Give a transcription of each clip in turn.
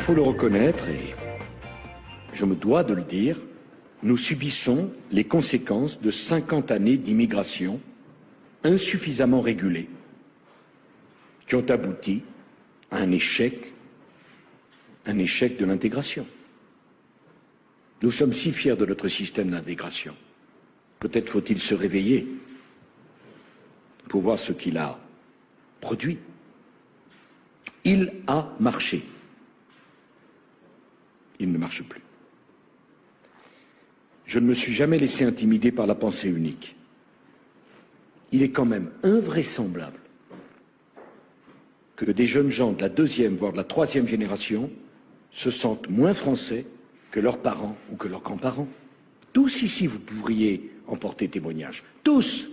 faut le reconnaître, et je me dois de le dire, nous subissons les conséquences de 50 années d'immigration insuffisamment régulée, qui ont abouti à un échec de l'intégration. Nous sommes si fiers de notre système d'intégration. Peut-être faut-il se réveiller pour voir ce qu'il a produit. Il a marché. Il ne marche plus. Je ne me suis jamais laissé intimider par la pensée unique. Il est quand même invraisemblable que des jeunes gens de la deuxième, voire de la troisième génération se sentent moins français que leurs parents ou que leurs grands-parents. Tous ici, vous pourriez en porter témoignage. Tous.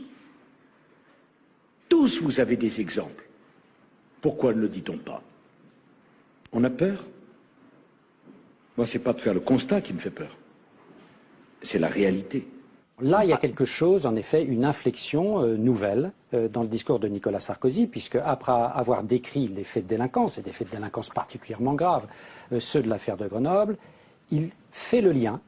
Tous, vous avez des exemples. Pourquoi ne le dit-on pas? On a peur? Moi, c'est pas de faire le constat qui me fait peur. C'est la réalité. Là, il y a quelque chose, en effet, une inflexion nouvelle dans le discours de Nicolas Sarkozy, puisque après avoir décrit les faits de délinquance, et des faits de délinquance particulièrement graves, ceux de l'affaire de Grenoble, il fait le lien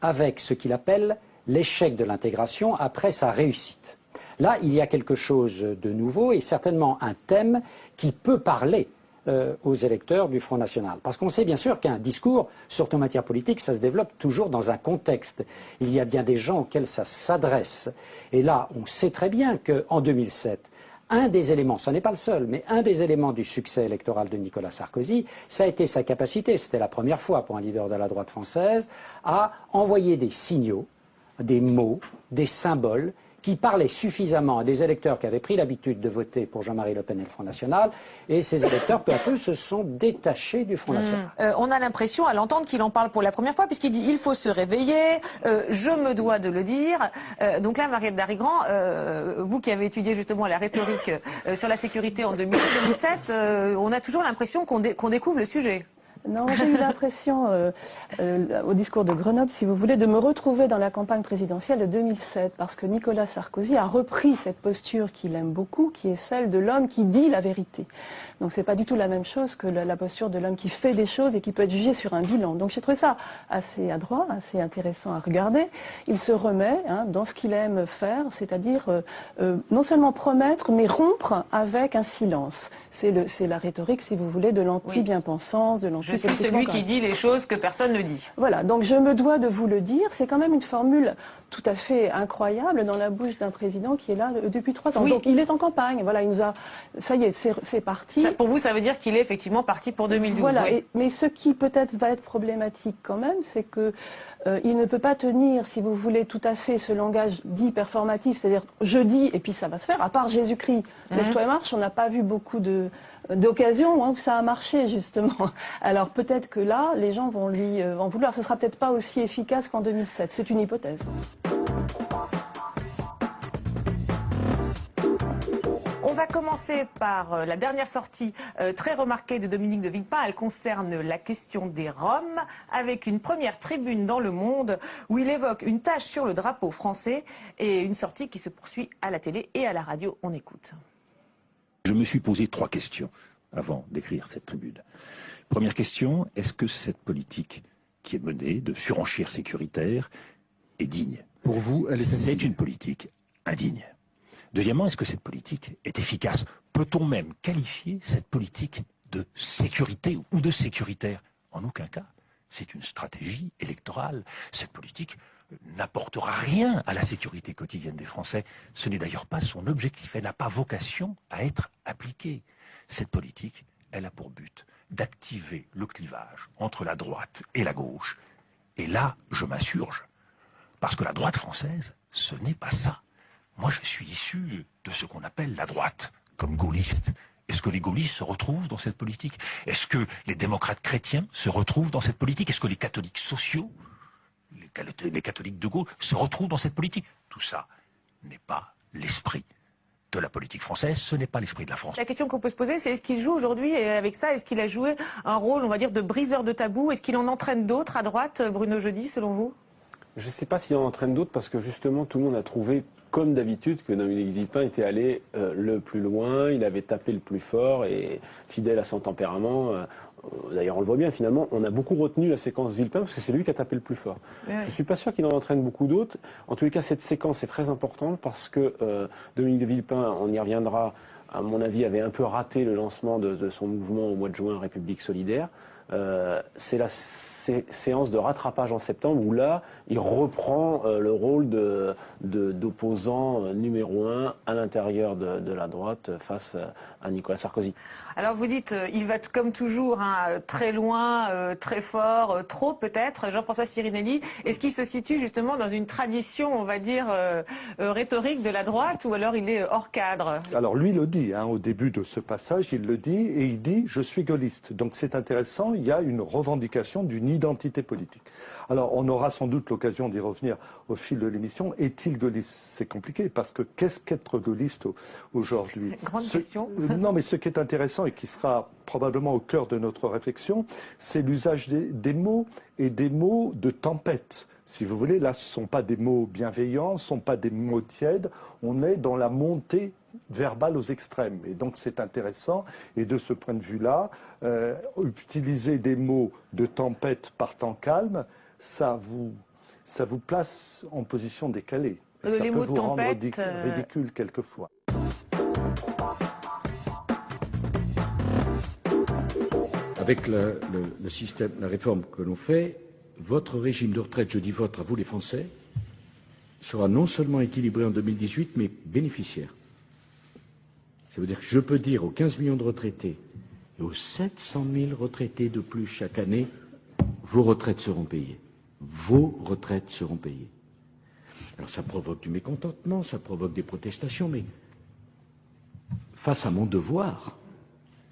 avec ce qu'il appelle l'échec de l'intégration après sa réussite. Là, il y a quelque chose de nouveau et certainement un thème qui peut parler aux électeurs du Front National. Parce qu'on sait bien sûr qu'un discours, surtout en matière politique, ça se développe toujours dans un contexte. Il y a bien des gens auxquels ça s'adresse. Et là, on sait très bien qu'en 2007, un des éléments, ce n'est pas le seul, mais un des éléments du succès électoral de Nicolas Sarkozy, ça a été sa capacité, c'était la première fois pour un leader de la droite française, à envoyer des signaux, des mots, des symboles qui parlaient suffisamment à des électeurs qui avaient pris l'habitude de voter pour Jean-Marie Le Pen et le Front National, et ces électeurs, peu à peu, se sont détachés du Front National. On a l'impression, à l'entendre, qu'il en parle pour la première fois, puisqu'il dit « il faut se réveiller, je me dois de le dire ». Donc là, Mariette Darigrand, vous qui avez étudié justement la rhétorique sur la sécurité en 2007, on a toujours l'impression qu'on découvre le sujet. Non, j'ai eu l'impression, au discours de Grenoble, si vous voulez, de me retrouver dans la campagne présidentielle de 2007, parce que Nicolas Sarkozy a repris cette posture qu'il aime beaucoup, qui est celle de l'homme qui dit la vérité. Donc c'est pas du tout la même chose que la posture de l'homme qui fait des choses et qui peut être jugé sur un bilan. Donc j'ai trouvé ça assez adroit, assez intéressant à regarder. Il se remet dans ce qu'il aime faire, c'est-à-dire non seulement promettre, mais rompre avec un silence. C'est la rhétorique, si vous voulez, de l'anti-bien-pensance, de l'anti. Je suis celui qui dit les choses que personne ne dit. Voilà, donc je me dois de vous le dire. C'est quand même une formule tout à fait incroyable dans la bouche d'un président qui est là depuis 3 ans. Oui. Donc il est en campagne. Voilà, il nous a. Ça y est, c'est parti. Ça, pour vous, ça veut dire qu'il est effectivement parti pour 2012. Voilà, oui. mais ce qui peut-être va être problématique quand même, c'est que il ne peut pas tenir, si vous voulez, tout à fait ce langage dit performatif, c'est-à-dire je dis et puis ça va se faire. À part Jésus-Christ, lève-toi et marche, on n'a pas vu beaucoup d'occasions où ça a marché justement. Alors peut-être que là, les gens vont lui en vouloir. Ce sera peut-être pas aussi efficace qu'en 2007. C'est une hypothèse. On va commencer par la dernière sortie très remarquée de Dominique de Villepin. Elle concerne la question des Roms, avec une première tribune dans Le Monde où il évoque une tache sur le drapeau français et une sortie qui se poursuit à la télé et à la radio. On écoute. Je me suis posé 3 questions avant d'écrire cette tribune. Première question, est-ce que cette politique qui est menée de surenchère sécuritaire est digne? Pour vous, elle est indigne. C'est une politique indigne. Deuxièmement, est-ce que cette politique est efficace? Peut-on même qualifier cette politique de sécurité ou de sécuritaire? En aucun cas. C'est une stratégie électorale. Cette politique n'apportera rien à la sécurité quotidienne des Français. Ce n'est d'ailleurs pas son objectif. Elle n'a pas vocation à être appliquée. Cette politique, elle a pour but d'activer le clivage entre la droite et la gauche. Et là, je m'insurge. Parce que la droite française, ce n'est pas ça. Moi, je suis issu de ce qu'on appelle la droite, comme gaulliste. Est-ce que les gaullistes se retrouvent dans cette politique? Est-ce que les démocrates chrétiens se retrouvent dans cette politique? Est-ce que les catholiques sociaux, les catholiques de gauche, se retrouvent dans cette politique? Tout ça n'est pas l'esprit de la politique française, ce n'est pas l'esprit de la France. La question qu'on peut se poser, c'est est-ce qu'il joue aujourd'hui, et avec ça, est-ce qu'il a joué un rôle, on va dire, de briseur de tabou? Est-ce qu'il en entraîne d'autres à droite, Bruno Jeudi, selon vous? Je ne sais pas s'il en entraîne d'autres, parce que justement, tout le monde a trouvé, comme d'habitude, que Dominique Villepin était allé le plus loin, il avait tapé le plus fort, et fidèle à son tempérament, d'ailleurs on le voit bien finalement, on a beaucoup retenu la séquence Villepin parce que c'est lui qui a tapé le plus fort. Ouais. Je suis pas sûr qu'il en entraîne beaucoup d'autres. En tous les cas, cette séquence est très importante parce que Dominique de Villepin, on y reviendra, à mon avis, avait un peu raté le lancement de son mouvement au mois de juin, République solidaire. C'est la séance de rattrapage en septembre où là, il reprend le rôle d'opposant numéro 1 à l'intérieur de la droite face à Nicolas Sarkozy. Alors vous dites, il va comme toujours très loin, très fort, trop peut-être, Jean-François Sirinelli. Est-ce qu'il se situe justement dans une tradition, on va dire, rhétorique de la droite ou alors il est hors cadre? Alors lui le dit, au début de ce passage, il le dit et il dit « je suis gaulliste ». Donc c'est intéressant, il y a une revendication d'une identité politique. Alors on aura sans doute l'occasion d'y revenir au fil de l'émission. Est-il gaulliste? C'est compliqué parce que qu'est-ce qu'être gaulliste aujourd'hui? Grande question. Non, mais ce qui est intéressant et qui sera probablement au cœur de notre réflexion, c'est l'usage des mots et des mots de tempête. Si vous voulez, là, ce ne sont pas des mots bienveillants, ce ne sont pas des mots tièdes, on est dans la montée verbale aux extrêmes. Et donc c'est intéressant. Et de ce point de vue-là, utiliser des mots de tempête par temps calme, ça vous place en position décalée. Et ça Les peut mots de vous rendre tempête, ridicule quelquefois. Avec le système, la réforme que l'on fait, votre régime de retraite, je dis votre à vous les Français, sera non seulement équilibré en 2018, mais bénéficiaire. Ça veut dire que je peux dire aux 15 millions de retraités et aux 700 000 retraités de plus chaque année, vos retraites seront payées. Vos retraites seront payées. Alors ça provoque du mécontentement, ça provoque des protestations, mais face à mon devoir,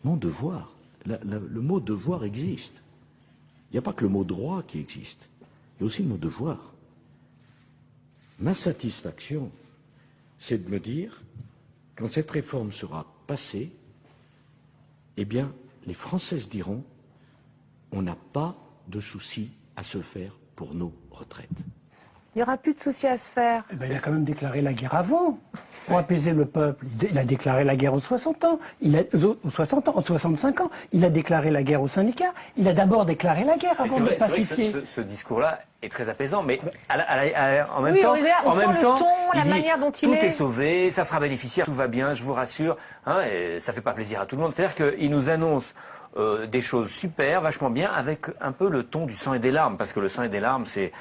le mot devoir existe. Il n'y a pas que le mot droit qui existe, il y a aussi le mot devoir. Ma satisfaction, c'est de me dire, quand cette réforme sera passée, eh bien, les Français se diront, on n'a pas de souci à se faire pour nos retraites. Il n'y aura plus de soucis à se faire. Eh ben, il a quand même déclaré la guerre avant, pour apaiser le peuple. Il a déclaré la guerre aux 60 ans, aux 60 ans, aux 65 ans. Il a déclaré la guerre aux syndicats. Il a d'abord déclaré la guerre avant de pacifier. C'est vrai que ce discours-là est très apaisant, mais en même Oui, temps, on sent le ton, la il dit, manière dont il tout est. est sauvé, ça sera bénéficiaire, tout va bien, je vous rassure. Et ça fait pas plaisir à tout le monde. C'est-à-dire qu'il nous annonce des choses super, vachement bien, avec un peu le ton du sang et des larmes, parce que le sang et des larmes, c'est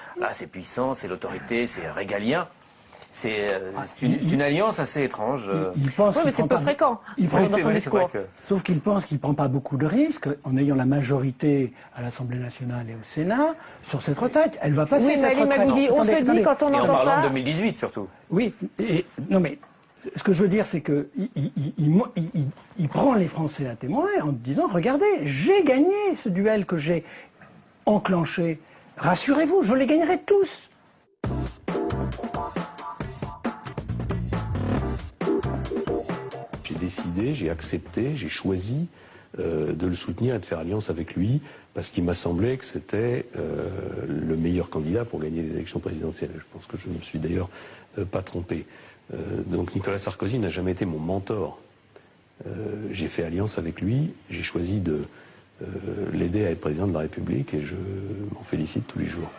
puissant, c'est l'autorité, c'est régalien. C'est une alliance assez étrange. Il pense Oui, mais c'est peu fréquent. Sauf qu'il pense qu'il ne prend pas beaucoup de risques en ayant la majorité à l'Assemblée nationale et au Sénat sur cette retraite. Elle va passer. Oui, mais Ali Magoudi, on se dit quand on et en entend parlant ça. de 2018 surtout. Oui, non mais ce que je veux dire, c'est que il prend les Français à témoin en disant, regardez, j'ai gagné ce duel que j'ai enclenché. Rassurez-vous, je les gagnerai tous. J'ai décidé, j'ai accepté, j'ai choisi de le soutenir et de faire alliance avec lui parce qu'il m'a semblé que c'était le meilleur candidat pour gagner les élections présidentielles. Je pense que je ne me suis d'ailleurs pas trompé. Donc Nicolas Sarkozy n'a jamais été mon mentor. J'ai fait alliance avec lui, j'ai choisi de l'aider à être président de la République et je m'en félicite tous les jours.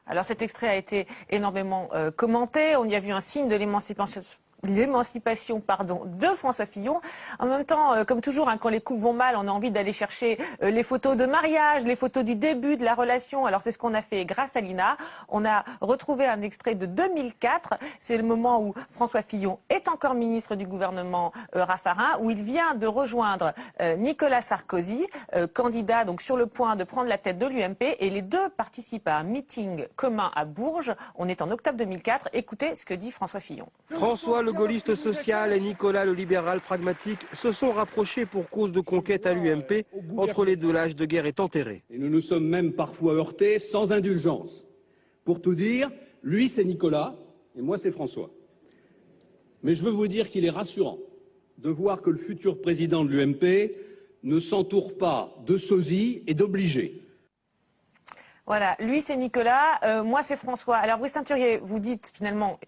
Alors cet extrait a été énormément commenté. On y a vu un signe de l'émancipation de François Fillon. En même temps, comme toujours, quand les couples vont mal, on a envie d'aller chercher les photos de mariage, les photos du début de la relation. Alors c'est ce qu'on a fait grâce à Lina. On a retrouvé un extrait de 2004. C'est le moment où François Fillon est encore ministre du gouvernement Raffarin, où il vient de rejoindre Nicolas Sarkozy, candidat donc sur le point de prendre la tête de l'UMP, et les deux participent à un meeting commun à Bourges. On est en octobre 2004. Écoutez ce que dit François Fillon. François, le gaulliste social, et Nicolas, le libéral pragmatique, se sont rapprochés pour cause de conquête à l'UMP. Entre les deux, l'âge de guerre est enterré. Et nous nous sommes même parfois heurtés sans indulgence. Pour tout dire, lui c'est Nicolas et moi c'est François. Mais je veux vous dire qu'il est rassurant de voir que le futur président de l'UMP ne s'entoure pas de sosies et d'obligés. Voilà, lui c'est Nicolas, moi c'est François. Alors Brice Teinturier, vous dites finalement,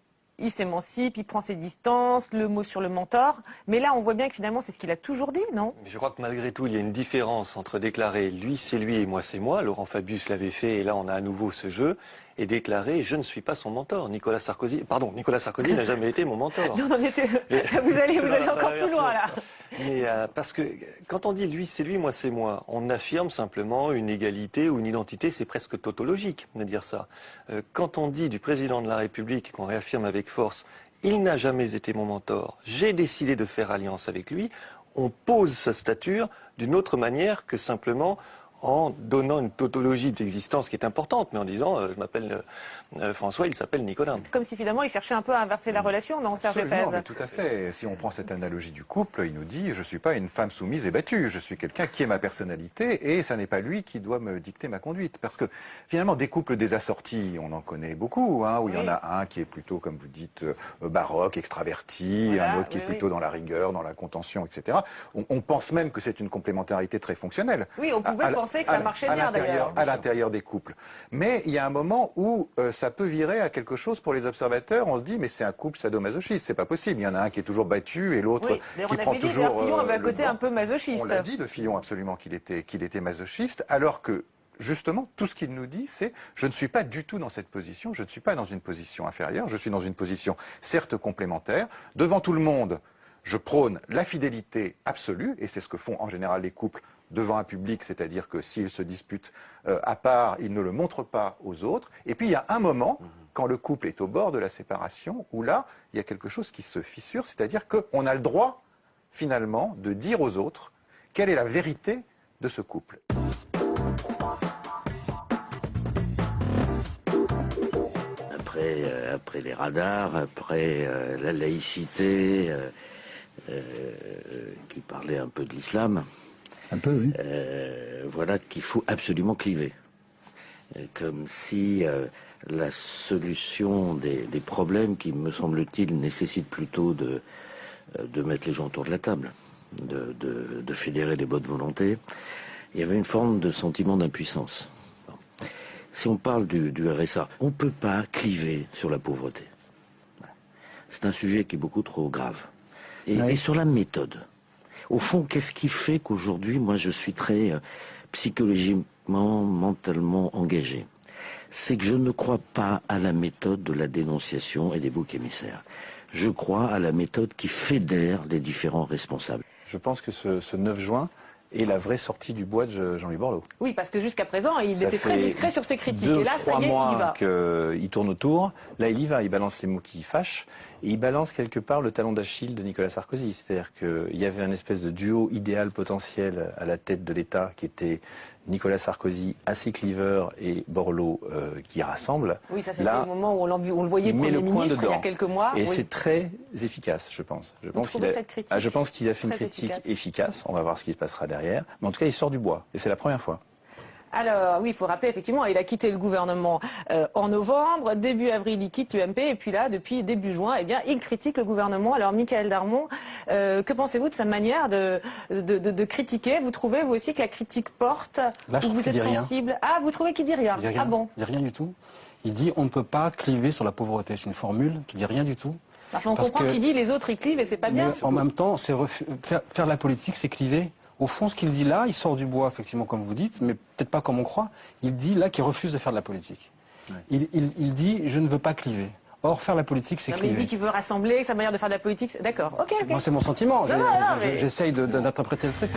il s'émancipe, il prend ses distances, le mot sur le mentor. Mais là, on voit bien que finalement, c'est ce qu'il a toujours dit, non? Je crois que malgré tout, il y a une différence entre déclarer lui c'est lui et moi c'est moi. Laurent Fabius l'avait fait et là on a à nouveau ce jeu. Et déclarer je ne suis pas son mentor. Nicolas Sarkozy n'a jamais été mon mentor. Non, vous allez encore plus loin là. Mais parce que quand on dit lui c'est lui, moi c'est moi, on affirme simplement une égalité ou une identité, c'est presque tautologique de dire ça. Quand on dit du président de la République, qu'on réaffirme avec force, il n'a jamais été mon mentor, j'ai décidé de faire alliance avec lui, on pose sa stature d'une autre manière que simplement en donnant une tautologie d'existence qui est importante, mais en disant je m'appelle François, il s'appelle Nicolas. Comme si finalement il cherchait un peu à inverser la relation, non, Serge Lefebvre? Mais tout à fait. Si on prend cette analogie du couple, il nous dit je ne suis pas une femme soumise et battue, je suis quelqu'un qui est ma personnalité et ça n'est pas lui qui doit me dicter ma conduite. Parce que finalement des couples désassortis, on en connaît beaucoup, hein, où il y en a un qui est plutôt, comme vous dites, baroque, extraverti, un autre qui est plutôt dans la rigueur, dans la contention, etc. On pense même que c'est une complémentarité très fonctionnelle. Oui, on pouvait penser que ça marchait bien d'ailleurs. À l'intérieur des couples. Mais il y a un moment où ça peut virer à quelque chose pour les observateurs. On se dit mais c'est un couple sadomasochiste, c'est pas possible. Il y en a un qui est toujours battu et l'autre qui prend toujours. Fillon avait un côté un peu masochiste. On l'a dit de Fillon absolument qu'il était masochiste, alors que justement tout ce qu'il nous dit c'est je ne suis pas du tout dans cette position, je ne suis pas dans une position inférieure, je suis dans une position certes complémentaire. Devant tout le monde, je prône la fidélité absolue et c'est ce que font en général les couples devant un public, c'est-à-dire que s'ils se disputent à part, ils ne le montrent pas aux autres. Et puis il y a un moment, quand le couple est au bord de la séparation, où là, il y a quelque chose qui se fissure, c'est-à-dire qu'on a le droit, finalement, de dire aux autres quelle est la vérité de ce couple. Après les radars, après la laïcité, qui parlait un peu de l'islam, un peu, oui. Voilà qu'il faut absolument cliver. Comme si la solution des problèmes qui, me semble-t-il, nécessitent plutôt de mettre les gens autour de la table, de fédérer les bonnes volontés, il y avait une forme de sentiment d'impuissance. Bon. Si on parle du RSA, on ne peut pas cliver sur la pauvreté. C'est un sujet qui est beaucoup trop grave. Et sur la méthode. Au fond, qu'est-ce qui fait qu'aujourd'hui, moi, je suis très psychologiquement, mentalement engagé? C'est que je ne crois pas à la méthode de la dénonciation et des boucs émissaires. Je crois à la méthode qui fédère les différents responsables. Je pense que ce 9 juin est la vraie sortie du bois de Jean-Louis Borloo. Oui, parce que jusqu'à présent, il était très discret sur ses critiques. Et là, ça y est, il y va. Il tourne autour. Là, il y va. Il balance les mots qui fâchent. Et il balance quelque part le talon d'Achille de Nicolas Sarkozy. C'est-à-dire qu'il y avait un espèce de duo idéal potentiel à la tête de l'État qui était Nicolas Sarkozy assez cliveur et Borloo qui rassemble. Oui, ça c'était le moment où on le voyait Premier ministre il y a quelques mois. Et c'est très efficace, je pense. Je pense qu'il a fait une critique efficace. On va voir ce qui se passera derrière. Mais en tout cas, il sort du bois. Et c'est la première fois. Alors oui, il faut rappeler effectivement, il a quitté le gouvernement en novembre, début avril il quitte l'UMP et puis là, depuis début juin, eh bien, il critique le gouvernement. Alors Michaël Darmon, que pensez-vous de sa manière de critiquer? Vous trouvez vous aussi que la critique porte? Là, je trouve vous êtes sensible? Ah, vous trouvez qu'il dit rien? Ah bon? Il dit rien du tout. Il dit on ne peut pas cliver sur la pauvreté. C'est une formule qui dit rien du tout. Enfin, on comprend qu'il dit les autres ils clivent et c'est pas bien. En même temps, faire la politique, c'est cliver. Au fond, ce qu'il dit là, il sort du bois, effectivement, comme vous dites, mais peut-être pas comme on croit. Il dit là qu'il refuse de faire de la politique. Ouais. Il dit je ne veux pas cliver. Or, faire la politique, c'est cliver. Il dit qu'il veut rassembler, sa manière de faire de la politique, d'accord. Ok. Moi, c'est mon sentiment. J'essaye d'interpréter le truc.